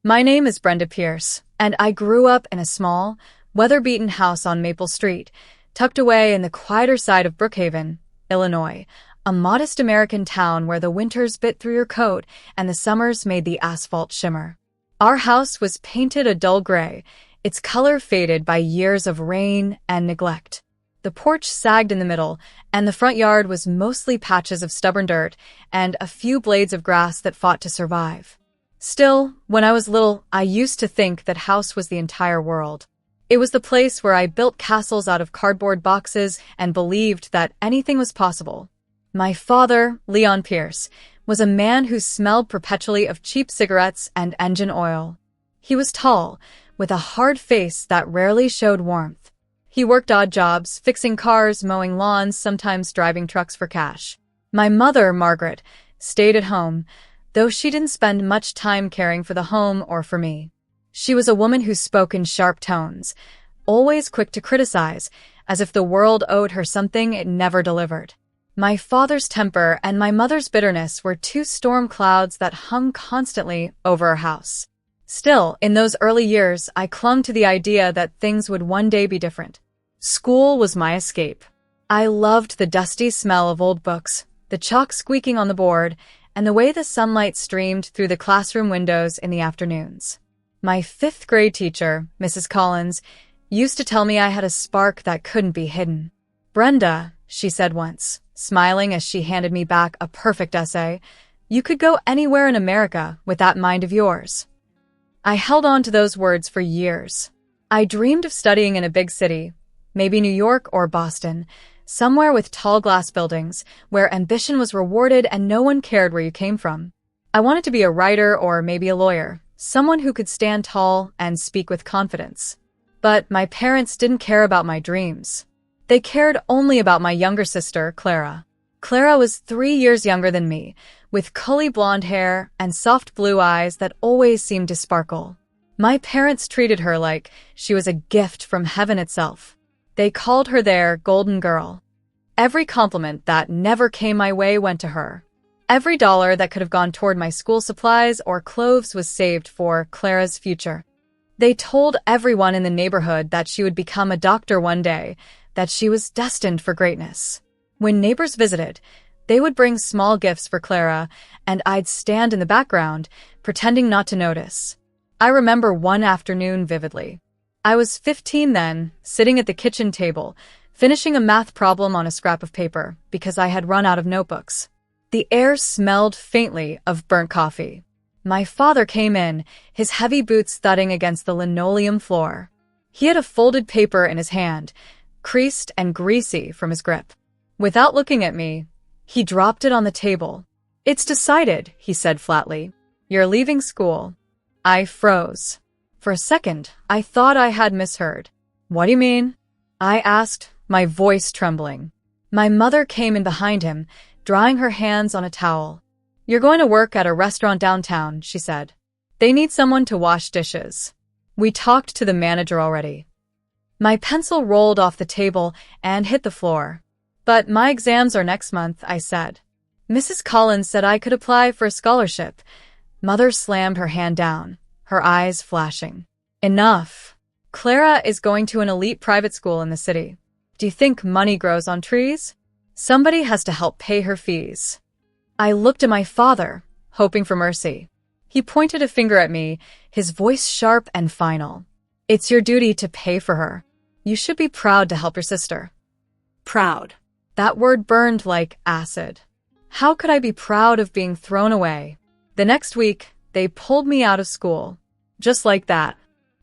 My name is Brenda Pierce, and I grew up in a small, weather-beaten house on Maple Street, tucked away in the quieter side of Brookhaven, Illinois, a modest American town where the winters bit through your coat and the summers made the asphalt shimmer. Our house was painted a dull gray, its color faded by years of rain and neglect. The porch sagged in the middle, and the front yard was mostly patches of stubborn dirt and a few blades of grass that fought to survive. Still, when I was little, I used to think that house was the entire world. It was the place where I built castles out of cardboard boxes and believed that anything was possible. My father, Leon Pierce, was a man who smelled perpetually of cheap cigarettes and engine oil. He was tall, with a hard face that rarely showed warmth. He worked odd jobs, fixing cars, mowing lawns, sometimes driving trucks for cash. My mother, Margaret, stayed at home, though she didn't spend much time caring for the home or for me. She was a woman who spoke in sharp tones, always quick to criticize, as if the world owed her something it never delivered. My father's temper and my mother's bitterness were two storm clouds that hung constantly over our house. Still, in those early years, I clung to the idea that things would one day be different. School was my escape. I loved the dusty smell of old books, the chalk squeaking on the board, and the way the sunlight streamed through the classroom windows in the afternoons. My fifth-grade teacher, Mrs. Collins, used to tell me I had a spark that couldn't be hidden. "Brenda," she said once, smiling as she handed me back a perfect essay, "you could go anywhere in America with that mind of yours." I held on to those words for years. I dreamed of studying in a big city, maybe New York or Boston, somewhere with tall glass buildings, where ambition was rewarded and no one cared where you came from. I wanted to be a writer or maybe a lawyer, someone who could stand tall and speak with confidence. But my parents didn't care about my dreams. They cared only about my younger sister, Clara. Clara was 3 years younger than me, with curly blonde hair and soft blue eyes that always seemed to sparkle. My parents treated her like she was a gift from heaven itself. They called her their golden girl. Every compliment that never came my way went to her. Every dollar that could have gone toward my school supplies or clothes was saved for Clara's future. They told everyone in the neighborhood that she would become a doctor one day, that she was destined for greatness. When neighbors visited, they would bring small gifts for Clara, and I'd stand in the background, pretending not to notice. I remember one afternoon vividly. I was 15 then, sitting at the kitchen table, finishing a math problem on a scrap of paper because I had run out of notebooks. The air smelled faintly of burnt coffee. My father came in, his heavy boots thudding against the linoleum floor. He had a folded paper in his hand, creased and greasy from his grip. Without looking at me, he dropped it on the table. "It's decided," he said flatly. "You're leaving school." I froze. For a second, I thought I had misheard. "What do you mean?" I asked, my voice trembling. My mother came in behind him, drying her hands on a towel. "You're going to work at a restaurant downtown," she said. "They need someone to wash dishes. We talked to the manager already." My pencil rolled off the table and hit the floor. "But my exams are next month," I said. "Mrs. Collins said I could apply for a scholarship." Mother slammed her hand down, her eyes flashing. "Enough. Clara is going to an elite private school in the city. Do you think money grows on trees? Somebody has to help pay her fees." I looked at my father, hoping for mercy. He pointed a finger at me, his voice sharp and final. "It's your duty to pay for her. You should be proud to help your sister." Proud. That word burned like acid. How could I be proud of being thrown away? The next week, they pulled me out of school. Just like that.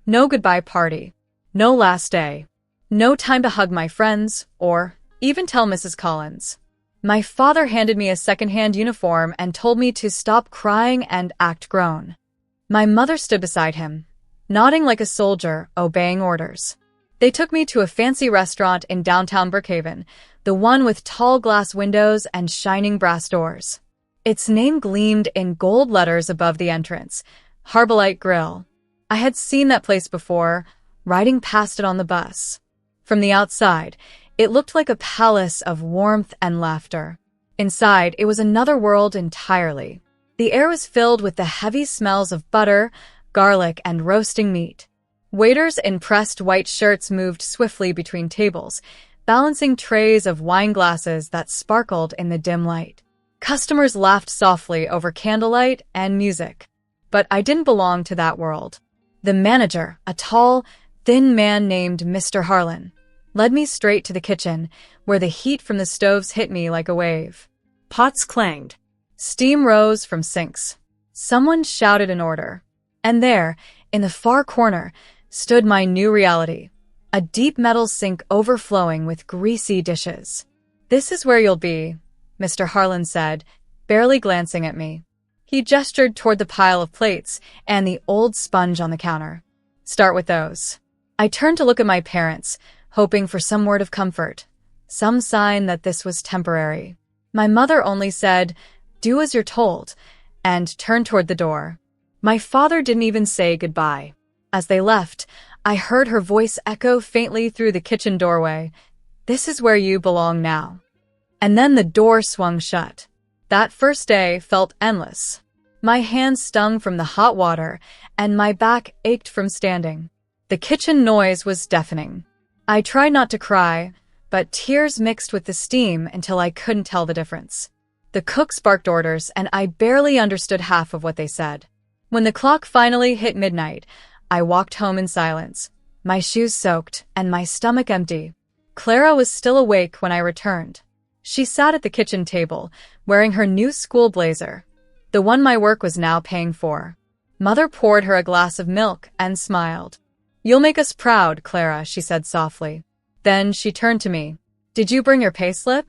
No goodbye party. No last day. No time to hug my friends, or even tell Mrs. Collins. My father handed me a second-hand uniform and told me to stop crying and act grown. My mother stood beside him, nodding like a soldier, obeying orders. They took me to a fancy restaurant in downtown Brookhaven, the one with tall glass windows and shining brass doors. Its name gleamed in gold letters above the entrance, Harbolite Grill. I had seen that place before, riding past it on the bus. From the outside, it looked like a palace of warmth and laughter. Inside, it was another world entirely. The air was filled with the heavy smells of butter, garlic, and roasting meat. Waiters in pressed white shirts moved swiftly between tables, balancing trays of wine glasses that sparkled in the dim light. Customers laughed softly over candlelight and music. But I didn't belong to that world. The manager, a tall, thin man named Mr. Harlan, led me straight to the kitchen, where the heat from the stoves hit me like a wave. Pots clanged. Steam rose from sinks. Someone shouted an order. And there, in the far corner, stood my new reality. A deep metal sink overflowing with greasy dishes. "This is where you'll be," Mr. Harlan said, barely glancing at me. He gestured toward the pile of plates and the old sponge on the counter. "Start with those." I turned to look at my parents, hoping for some word of comfort, some sign that this was temporary. My mother only said, "Do as you're told," and turned toward the door. My father didn't even say goodbye. As they left, I heard her voice echo faintly through the kitchen doorway. "This is where you belong now." And then the door swung shut. That first day felt endless. My hands stung from the hot water, and my back ached from standing. The kitchen noise was deafening. I tried not to cry, but tears mixed with the steam until I couldn't tell the difference. The cooks barked orders, and I barely understood half of what they said. When the clock finally hit midnight, I walked home in silence, my shoes soaked and my stomach empty. Clara was still awake when I returned. She sat at the kitchen table, wearing her new school blazer, the one my work was now paying for. Mother poured her a glass of milk and smiled. "You'll make us proud, Clara," she said softly. Then she turned to me. "Did you bring your payslip?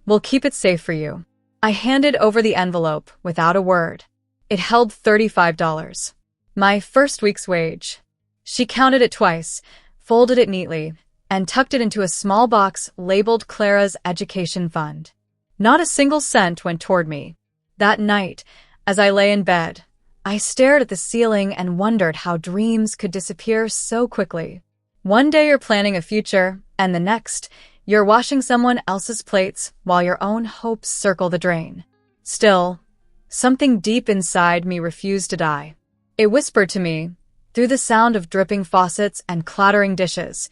We'll keep it safe for you." I handed over the envelope without a word. It held $35. My first week's wage. She counted it twice, folded it neatly, and tucked it into a small box labeled Clara's Education Fund. Not a single cent went toward me. That night, as I lay in bed, I stared at the ceiling and wondered how dreams could disappear so quickly. One day you're planning a future, and the next, you're washing someone else's plates while your own hopes circle the drain. Still, something deep inside me refused to die. It whispered to me, through the sound of dripping faucets and clattering dishes,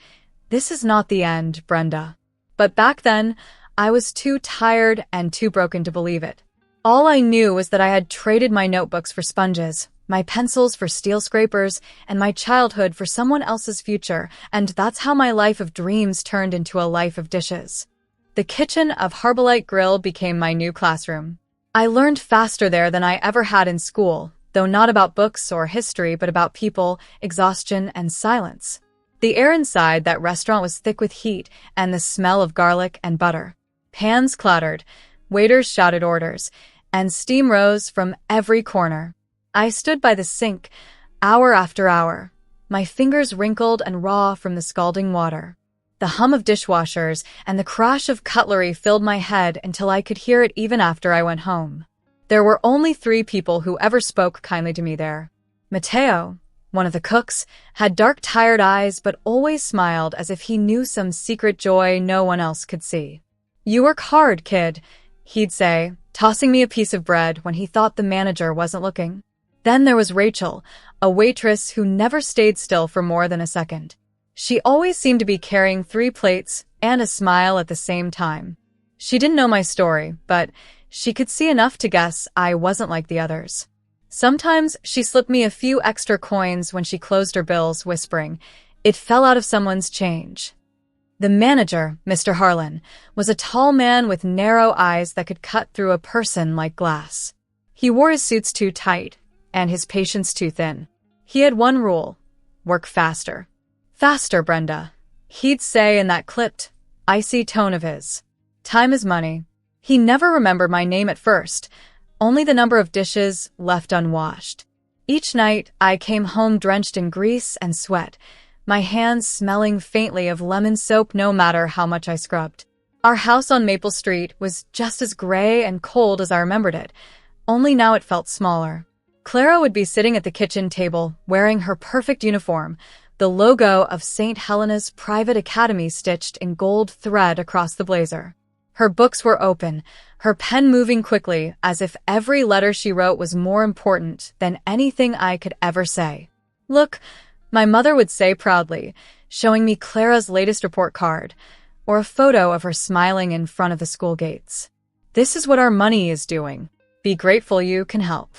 "This is not the end, Brenda." But back then, I was too tired and too broken to believe it. All I knew was that I had traded my notebooks for sponges, my pencils for steel scrapers, and my childhood for someone else's future, and that's how my life of dreams turned into a life of dishes. The kitchen of Harbolite Grill became my new classroom. I learned faster there than I ever had in school, though not about books or history, but about people, exhaustion, and silence. The air inside that restaurant was thick with heat and the smell of garlic and butter. Pans clattered, waiters shouted orders, and steam rose from every corner. I stood by the sink, hour after hour, my fingers wrinkled and raw from the scalding water. The hum of dishwashers and the crash of cutlery filled my head until I could hear it even after I went home. There were only 3 people who ever spoke kindly to me there. Mateo, one of the cooks, had dark, tired eyes but always smiled as if he knew some secret joy no one else could see. "You work hard, kid," he'd say, tossing me a piece of bread when he thought the manager wasn't looking. Then there was Rachel, a waitress who never stayed still for more than a second. She always seemed to be carrying 3 plates and a smile at the same time. She didn't know my story, but she could see enough to guess I wasn't like the others. Sometimes she slipped me a few extra coins when she closed her bills, whispering, "It fell out of someone's change." The manager, Mr. Harlan, was a tall man with narrow eyes that could cut through a person like glass. He wore his suits too tight and his patience too thin. He had one rule: work faster. "Faster, Brenda," he'd say in that clipped, icy tone of his. Time is money. He never remembered my name at first, only the number of dishes left unwashed. Each night, I came home drenched in grease and sweat, my hands smelling faintly of lemon soap no matter how much I scrubbed. Our house on Maple Street was just as gray and cold as I remembered it, only now it felt smaller. Clara would be sitting at the kitchen table, wearing her perfect uniform, the logo of St. Helena's Private Academy stitched in gold thread across the blazer. Her books were open, her pen moving quickly as if every letter she wrote was more important than anything I could ever say. Look, my mother would say proudly, showing me Clara's latest report card, or a photo of her smiling in front of the school gates. This is what our money is doing. Be grateful you can help.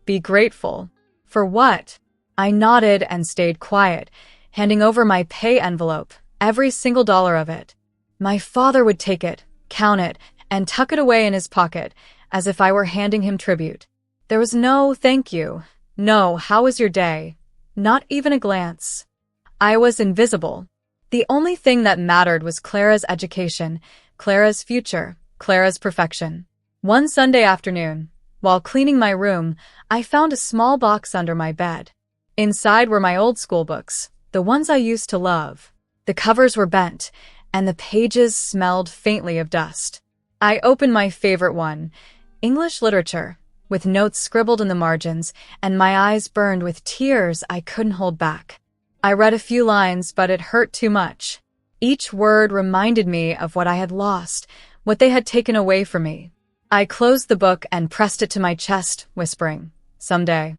Be grateful. For what? I nodded and stayed quiet, handing over my pay envelope, every single dollar of it. My father would take it, count it, and tuck it away in his pocket, as if I were handing him tribute. There was no thank you, no how was your day, not even a glance. I was invisible. The only thing that mattered was Clara's education, Clara's future, Clara's perfection. One Sunday afternoon, while cleaning my room, I found a small box under my bed. Inside were my old school books, the ones I used to love. The covers were bent, and the pages smelled faintly of dust. I opened my favorite one, English literature, with notes scribbled in the margins, and my eyes burned with tears I couldn't hold back. I read a few lines, but it hurt too much. Each word reminded me of what I had lost, what they had taken away from me. I closed the book and pressed it to my chest, whispering, "Someday."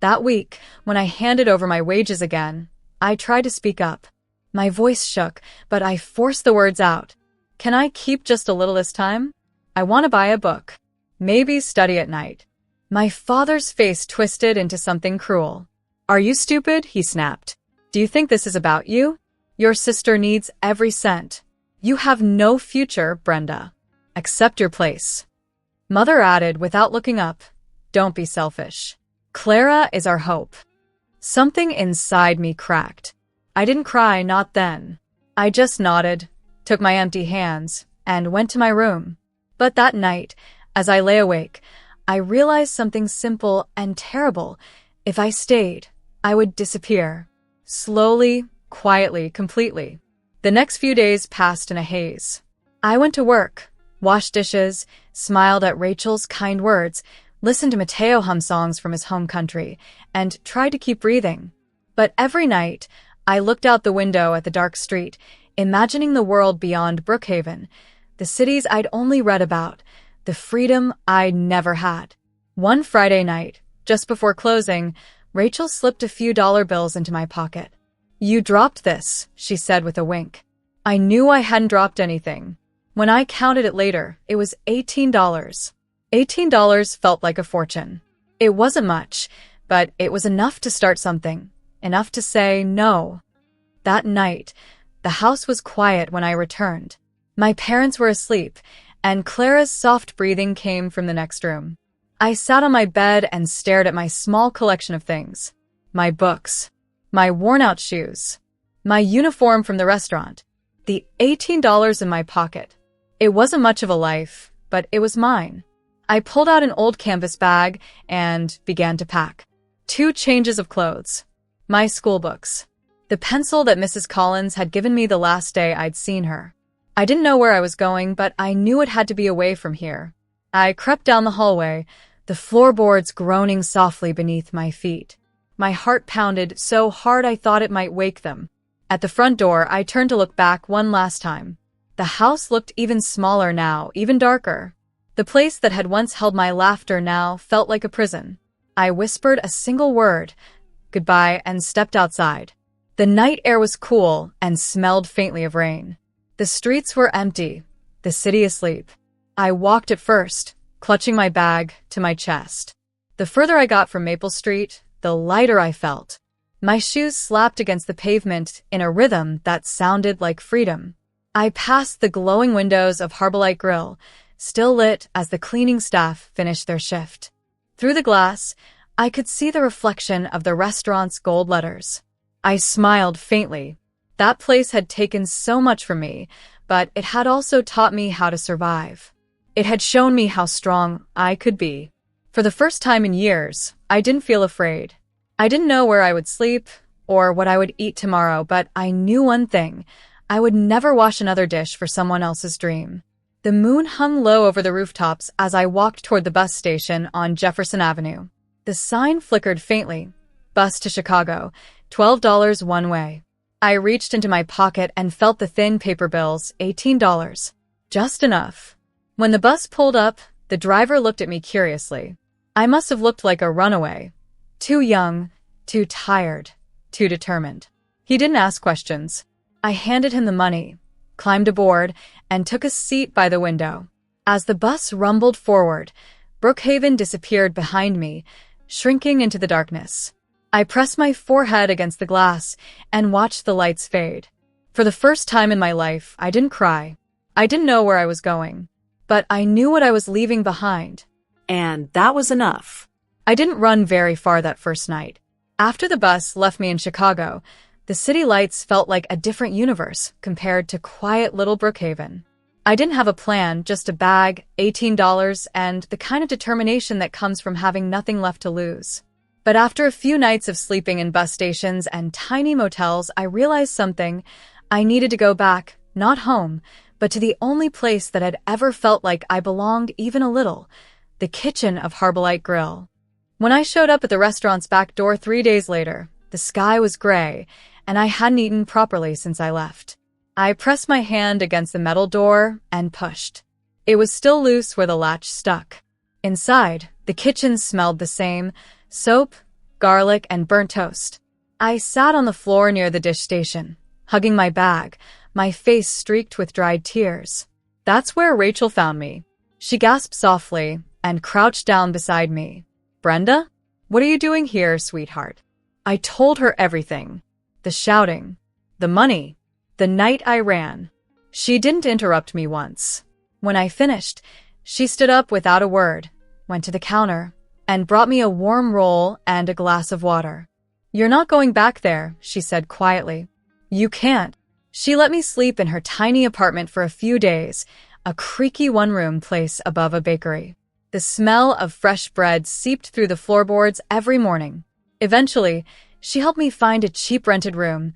That week, when I handed over my wages again, I tried to speak up. My voice shook, but I forced the words out. "Can I keep just a little this time? I want to buy a book. Maybe study at night." My father's face twisted into something cruel. "Are you stupid?" he snapped. "Do you think this is about you? Your sister needs every cent. You have no future, Brenda. Accept your place." Mother added without looking up, "Don't be selfish. Clara is our hope." Something inside me cracked. I didn't cry, not then. I just nodded, took my empty hands, and went to my room. But that night, as I lay awake, I realized something simple and terrible. If I stayed, I would disappear. Slowly, quietly, completely. The next few days passed in a haze. I went to work, washed dishes, smiled at Rachel's kind words, listened to Mateo hum songs from his home country, and tried to keep breathing. But every night, I looked out the window at the dark street, imagining the world beyond Brookhaven, the cities I'd only read about, the freedom I'd never had. One Friday night, just before closing, Rachel slipped a few dollar bills into my pocket. "You dropped this," she said with a wink. I knew I hadn't dropped anything. When I counted it later, it was $18. $18 felt like a fortune. It wasn't much, but it was enough to start something, enough to say no. That night, the house was quiet when I returned. My parents were asleep, and Clara's soft breathing came from the next room. I sat on my bed and stared at my small collection of things. My books, my worn-out shoes, my uniform from the restaurant, the $18 in my pocket. It wasn't much of a life, but it was mine. I pulled out an old canvas bag and began to pack. 2 changes of clothes, my school books, the pencil that Mrs. Collins had given me the last day I'd seen her. I didn't know where I was going, but I knew it had to be away from here. I crept down the hallway, the floorboards groaning softly beneath my feet. My heart pounded so hard I thought it might wake them. At the front door, I turned to look back one last time. The house looked even smaller now, even darker. The place that had once held my laughter now felt like a prison. I whispered a single word, "Goodbye," and stepped outside. The night air was cool and smelled faintly of rain. The streets were empty, the city asleep. I walked at first, clutching my bag to my chest. The further I got from Maple Street, the lighter I felt. My shoes slapped against the pavement in a rhythm that sounded like freedom. I passed the glowing windows of Harbolite Grill, still lit as the cleaning staff finished their shift. Through the glass, I could see the reflection of the restaurant's gold letters. I smiled faintly. That place had taken so much from me, but it had also taught me how to survive. It had shown me how strong I could be. For the first time in years, I didn't feel afraid. I didn't know where I would sleep or what I would eat tomorrow, but I knew one thing. I would never wash another dish for someone else's dream. The moon hung low over the rooftops as I walked toward the bus station on Jefferson Avenue. The sign flickered faintly. Bus to Chicago, $12 one way. I reached into my pocket and felt the thin paper bills, $18. Just enough. When the bus pulled up, the driver looked at me curiously. I must have looked like a runaway. Too young, too tired, too determined. He didn't ask questions. I handed him the money, climbed aboard, and took a seat by the window. As the bus rumbled forward, Brookhaven disappeared behind me, shrinking into the darkness. I pressed my forehead against the glass and watched the lights fade. For the first time in my life, I didn't cry. I didn't know where I was going, but I knew what I was leaving behind. And that was enough. I didn't run very far that first night. After the bus left me in Chicago, the city lights felt like a different universe compared to quiet little Brookhaven. I didn't have a plan, just a bag, $18, and the kind of determination that comes from having nothing left to lose. But after a few nights of sleeping in bus stations and tiny motels, I realized something. I needed to go back, not home, but to the only place that had ever felt like I belonged even a little, the kitchen of Harbolite Grill. When I showed up at the restaurant's back door 3 days later, the sky was gray, and I hadn't eaten properly since I left. I pressed my hand against the metal door and pushed. It was still loose where the latch stuck. Inside, the kitchen smelled the same: soap, garlic, and burnt toast. I sat on the floor near the dish station, hugging my bag, my face streaked with dried tears. That's where Rachel found me. She gasped softly and crouched down beside me. "Brenda? What are you doing here, sweetheart?" I told her everything. The shouting, the money, the night I ran. She didn't interrupt me once. When I finished, she stood up without a word, went to the counter, and brought me a warm roll and a glass of water. "You're not going back there," she said quietly. "You can't." She let me sleep in her tiny apartment for a few days, a creaky one-room place above a bakery. The smell of fresh bread seeped through the floorboards every morning. Eventually, she helped me find a cheap rented room,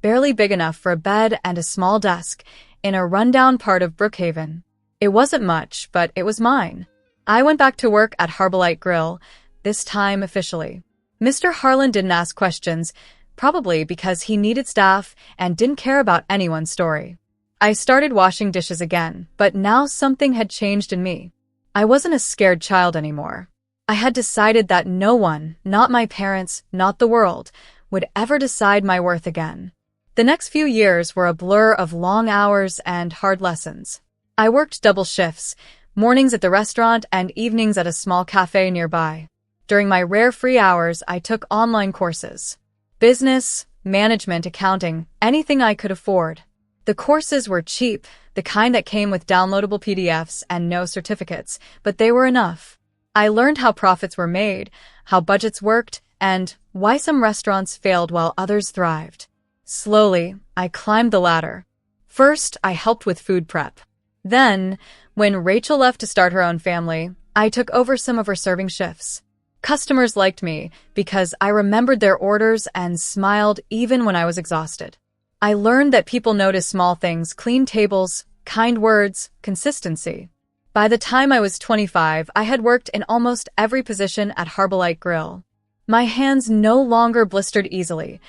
barely big enough for a bed and a small desk, in a rundown part of Brookhaven. It wasn't much, but it was mine. I went back to work at Harbolite Grill, this time officially. Mr. Harlan didn't ask questions, probably because he needed staff and didn't care about anyone's story. I started washing dishes again, but now something had changed in me. I wasn't a scared child anymore. I had decided that no one, not my parents, not the world, would ever decide my worth again. The next few years were a blur of long hours and hard lessons. I worked double shifts, mornings at the restaurant and evenings at a small cafe nearby. During my rare free hours, I took online courses. Business, management, accounting, anything I could afford. The courses were cheap, the kind that came with downloadable PDFs and no certificates, but they were enough. I learned how profits were made, how budgets worked, and why some restaurants failed while others thrived. Slowly, I climbed the ladder. First, I helped with food prep. Then, when Rachel left to start her own family, I took over some of her serving shifts. Customers liked me because I remembered their orders and smiled even when I was exhausted. I learned that people notice small things: clean tables, kind words, consistency. By the time I was 25, I had worked in almost every position at Harbolite Grill. My hands no longer blistered easily.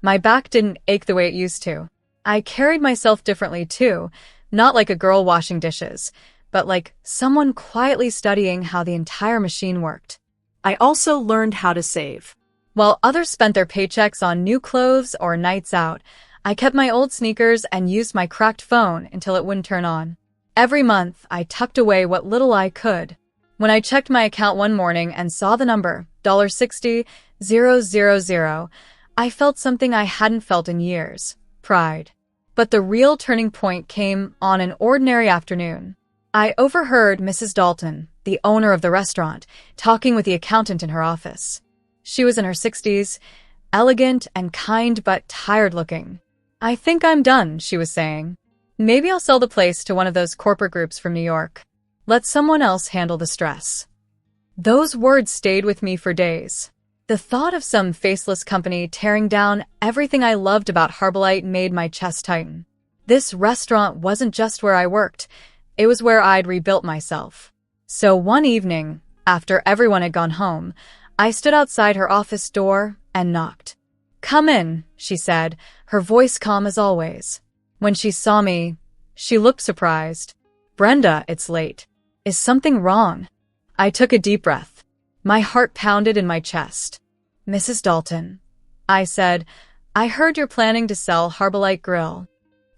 My back didn't ache the way it used to. I carried myself differently too, not like a girl washing dishes, but like someone quietly studying how the entire machine worked. I also learned how to save. While others spent their paychecks on new clothes or nights out, I kept my old sneakers and used my cracked phone until it wouldn't turn on. Every month, I tucked away what little I could. When I checked my account one morning and saw the number, $60,000, I felt something I hadn't felt in years: pride. But the real turning point came on an ordinary afternoon. I overheard Mrs. Dalton, the owner of the restaurant, talking with the accountant in her office. She was in her 60s, elegant and kind but tired-looking. "I think I'm done," she was saying. "Maybe I'll sell the place to one of those corporate groups from New York. Let someone else handle the stress." Those words stayed with me for days. The thought of some faceless company tearing down everything I loved about Harbolite made my chest tighten. This restaurant wasn't just where I worked, it was where I'd rebuilt myself. So one evening, after everyone had gone home, I stood outside her office door and knocked. "Come in," she said, her voice calm as always. When she saw me, she looked surprised. "Brenda, it's late. Is something wrong?" I took a deep breath. My heart pounded in my chest. "Mrs. Dalton, I said, "I heard you're planning to sell Harbolite Grill."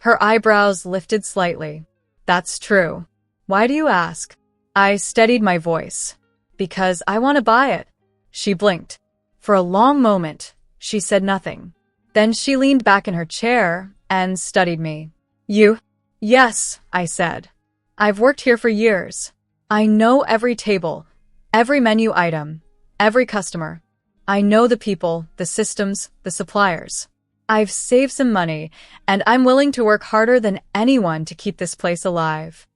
Her eyebrows lifted slightly. "That's true. Why do you ask?" I steadied my voice. "Because I want to buy it." She blinked. For a long moment, she said nothing. Then she leaned back in her chair and studied me. "You?" "Yes," I said. "I've worked here for years. I know every table, every menu item, every customer. I know the people, the systems, the suppliers. I've saved some money, and I'm willing to work harder than anyone to keep this place alive."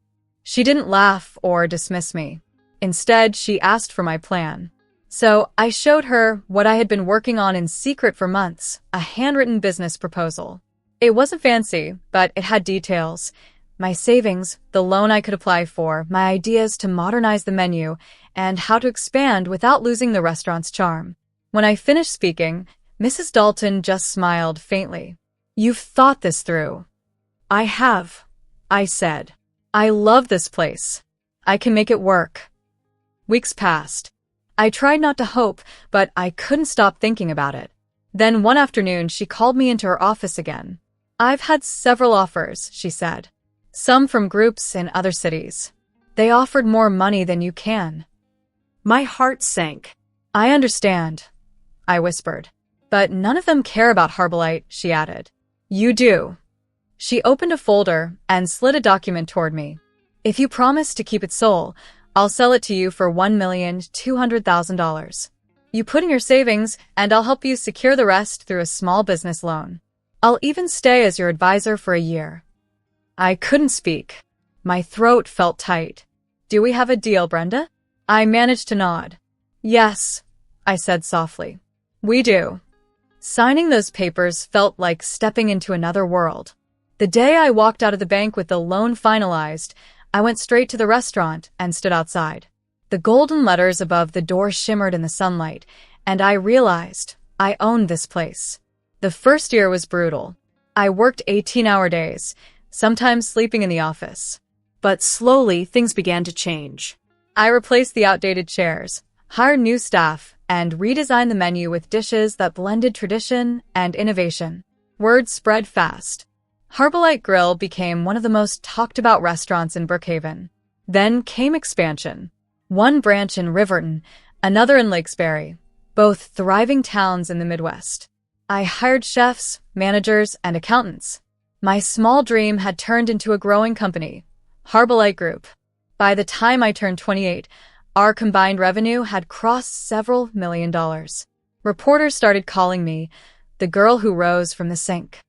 She didn't laugh or dismiss me. Instead, she asked for my plan. So I showed her what I had been working on in secret for months, a handwritten business proposal. It wasn't fancy, but it had details. My savings, the loan I could apply for, my ideas to modernize the menu, and how to expand without losing the restaurant's charm. When I finished speaking, Mrs. Dalton just smiled faintly. "You've thought this through." "I have," I said. "I love this place. I can make it work." Weeks passed. I tried not to hope, but I couldn't stop thinking about it. Then one afternoon, she called me into her office again. "I've had several offers," she said. "Some from groups in other cities. They offered more money than you can." My heart sank. "I understand," I whispered. "But none of them care about Harbolite," she added. "You do." She opened a folder and slid a document toward me. "If you promise to keep it sole, I'll sell it to you for $1,200,000. You put in your savings, and I'll help you secure the rest through a small business loan. I'll even stay as your advisor for a year." I couldn't speak. My throat felt tight. "Do we have a deal, Brenda?" I managed to nod. "Yes," I said softly. "We do." Signing those papers felt like stepping into another world. The day I walked out of the bank with the loan finalized, I went straight to the restaurant and stood outside. The golden letters above the door shimmered in the sunlight, and I realized I owned this place. The first year was brutal. I worked 18-hour days, sometimes sleeping in the office. But slowly, things began to change. I replaced the outdated chairs, hired new staff, and redesigned the menu with dishes that blended tradition and innovation. Word spread fast. Harbolite Grill became one of the most talked-about restaurants in Brookhaven. Then came expansion. One branch in Riverton, another in Lakesbury, both thriving towns in the Midwest. I hired chefs, managers, and accountants. My small dream had turned into a growing company, Harbolite Group. By the time I turned 28, our combined revenue had crossed several $1,000,000. Reporters started calling me the girl who rose from the sink.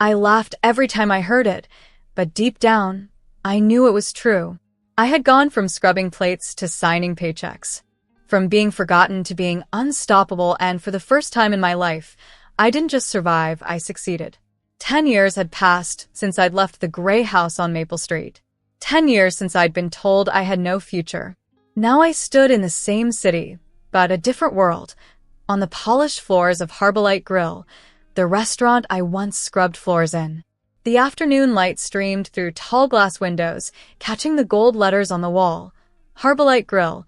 I laughed every time I heard it, but deep down, I knew it was true. I had gone from scrubbing plates to signing paychecks, from being forgotten to being unstoppable, and for the first time in my life, I didn't just survive, I succeeded. 10 years had passed since I'd left the gray house on Maple Street. 10 years since I'd been told I had no future. Now I stood in the same city, but a different world, on the polished floors of Harbolite Grill, the restaurant I once scrubbed floors in. The afternoon light streamed through tall glass windows, catching the gold letters on the wall. Harbolite Grill,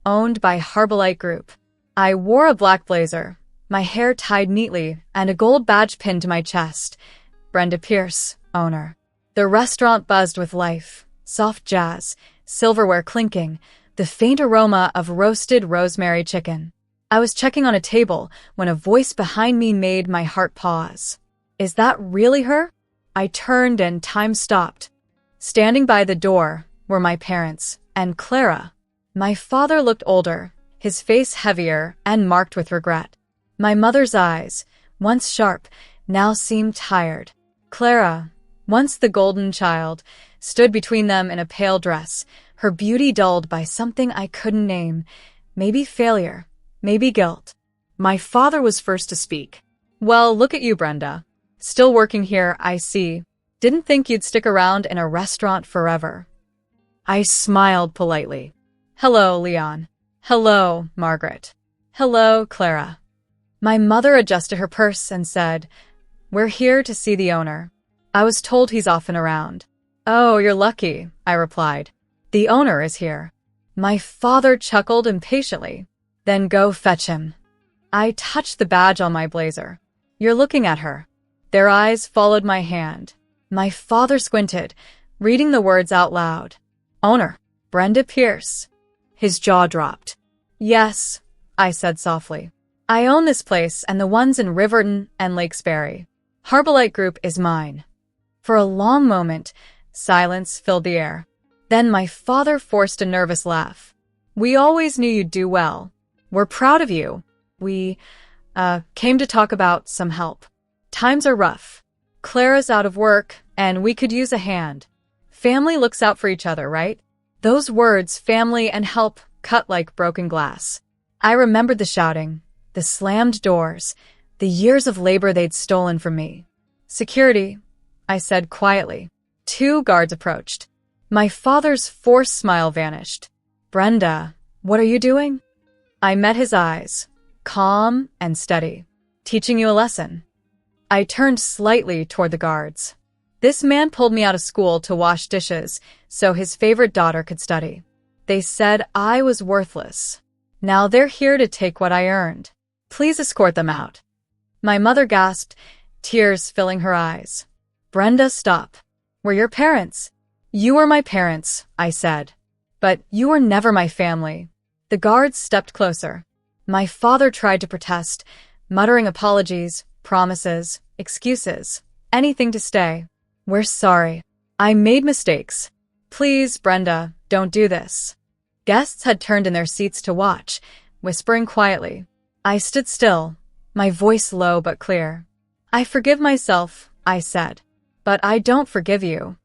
owned by Harbolite Group. I wore a black blazer, my hair tied neatly, and a gold badge pinned to my chest. Brenda Pierce, owner. The restaurant buzzed with life, soft jazz, silverware clinking, the faint aroma of roasted rosemary chicken. I was checking on a table when a voice behind me made my heart pause. Is that really her? I turned and time stopped. Standing by the door were my parents and Clara. My father looked older, his face heavier and marked with regret. My mother's eyes, once sharp, now seemed tired. Clara, once the golden child, stood between them in a pale dress, her beauty dulled by something I couldn't name. Maybe failure. Maybe guilt. My father was first to speak. "Well, look at you, Brenda. Still working here, I see. Didn't think you'd stick around in a restaurant forever." I smiled politely. "Hello, Leon. Hello, Margaret. Hello, Clara." My mother adjusted her purse and said, "We're here to see the owner. I was told he's often around." "Oh, you're lucky," I replied. "The owner is here." My father chuckled impatiently. "Then go fetch him." I touched the badge on my blazer. You're looking at her. Their eyes followed my hand. My father squinted, reading the words out loud. Owner, Brenda Pierce. His jaw dropped. Yes, I said softly. I own this place and the ones in Riverton and Lakesbury. Harbolite Group is mine. For a long moment, silence filled the air. Then my father forced a nervous laugh. We always knew you'd do well. We're proud of you. We, came to talk about some help. Times are rough. Clara's out of work, and we could use a hand. Family looks out for each other, right? Those words, family and help, cut like broken glass. I remembered the shouting, the slammed doors, the years of labor they'd stolen from me. Security, I said quietly. 2 guards approached. My father's forced smile vanished. Brenda, what are you doing? I met his eyes, calm and steady. Teaching you a lesson. I turned slightly toward the guards. This man pulled me out of school to wash dishes so his favorite daughter could study. They said I was worthless. Now they're here to take what I earned. Please escort them out. My mother gasped, tears filling her eyes. Brenda, stop. We're your parents. You were my parents, I said. But you were never my family. The guards stepped closer. My father tried to protest, muttering apologies, promises, excuses, anything to stay. We're sorry. I made mistakes. Please, Brenda, don't do this. Guests had turned in their seats to watch, whispering quietly. I stood still, my voice low but clear. I forgive myself, I said. But I don't forgive you.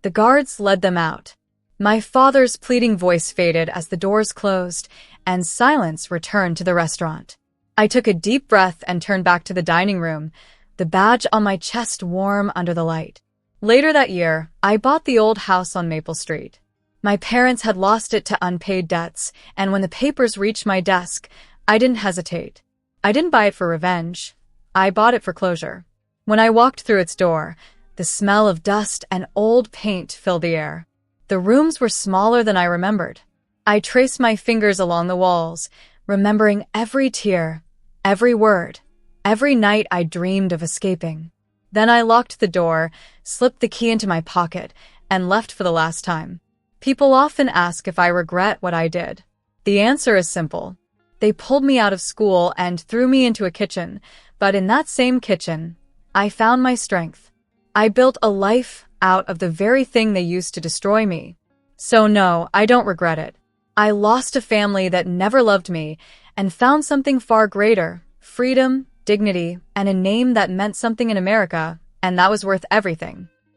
The guards led them out. My father's pleading voice faded as the doors closed, and silence returned to the restaurant. I took a deep breath and turned back to the dining room, the badge on my chest warm under the light. Later that year, I bought the old house on Maple Street. My parents had lost it to unpaid debts, and when the papers reached my desk, I didn't hesitate. I didn't buy it for revenge. I bought it for closure. When I walked through its door, the smell of dust and old paint filled the air. The rooms were smaller than I remembered. I traced my fingers along the walls, remembering every tear, every word, every night I dreamed of escaping. Then I locked the door, slipped the key into my pocket, and left for the last time. People often ask if I regret what I did. The answer is simple. They pulled me out of school and threw me into a kitchen, but in that same kitchen, I found my strength. I built a life out of the very thing they used to destroy me. So no, I don't regret it. I lost a family that never loved me and found something far greater, freedom, dignity, and a name that meant something in America, and that was worth everything.